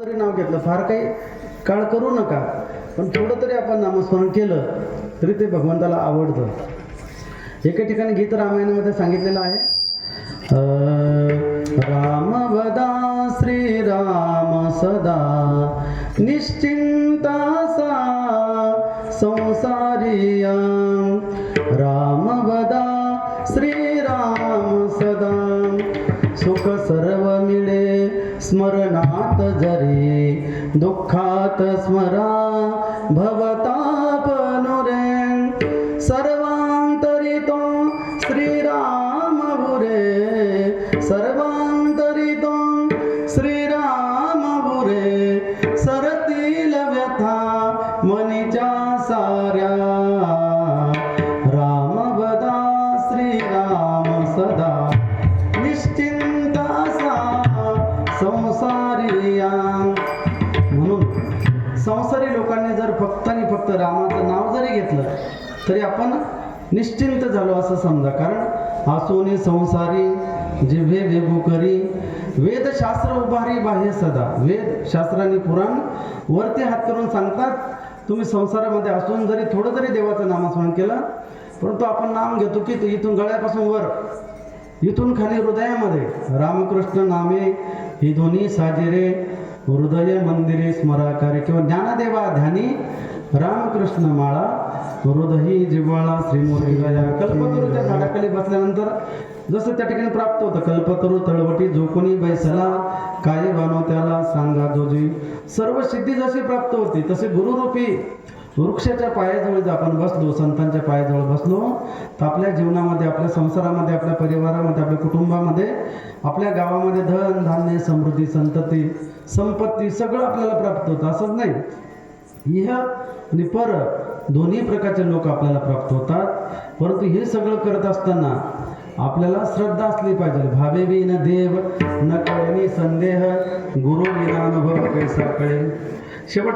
तरी नाव घेतलं, फार काही काळ करू नका, पण थोडं तरी आपण नामस्मरण केलं तरी ते भगवंताला आवडतं. एका ठिकाणी गीत रामायणामध्ये सांगितलेलं आहे, राम वदा श्रीराम सदा निश्चिंतासा संसारिया. राम वदा श्रीराम सदा सुख सर्व मिळे स्मरणात जरी दुःखात स्मरा भवताप नुरे. सर्वांतरी तो श्रीराम बुरे, सर्वांतरी तो श्रीराम बुरे. सरतील व्यथा मनीच्या साऱ्या, राम वदा श्रीराम सदा निश्चिंत संसारिया. म्हणून संसारी लोकांनी जर फक्त आणि फक्त रामाचं नाव जरी घेतलं तरी आपण निश्चिंत झालो असं समजा. कारण आसोनी संसारी जिव्हे वेगू करी, वेदशास्त्र उभारी बाह्य सदा. वेद शास्त्रांनी पुराण वरती हात करून सांगतात, तुम्ही संसारामध्ये असून जरी थोडं जरी देवाचं नामस्मरण केलं, परंतु आपण नाम घेतो की इथून गळ्यापासून वर, इथून खाली हृदयामध्ये रामकृष्ण नामे ही दोन्ही साजिरे हृदय मंदिरे स्मराकारे. किंवा ज्ञानदेवा ध्यानी रामकृष्ण माळा हृदयी जिव्हाळा श्रीमोदया. कल्पतरूच्या झाडाखाली बसल्यानंतर जसं त्या ठिकाणी प्राप्त होतं, कल्पतरू तळवटी जो कोणी बैसला काय बानो त्याला सांगा जोजी. सर्व सिद्धी जशी प्राप्त होती तसे गुरुरूपी वृक्षाच्या पायाजवळ जर आपण बसलो, संतांच्या पायाजवळ बसलो, तर आपल्या जीवनामध्ये, आपल्या संसारामध्ये, आपल्या परिवारामध्ये, आपल्या कुटुंबामध्ये, आपल्या गावामध्ये धन धान्य समृद्धी संतती संपत्ती सगळं आपल्याला प्राप्त होतं. असंच नाही, इह आणि पर दोन्ही प्रकारचे लोक आपल्याला प्राप्त होतात. परंतु हे सगळं करत असताना आपल्याला श्रद्धा असली पाहिजे. भावे विन देव न कळणी संदेह, गुरु विना अनुभव कैसा कळेल. शेवट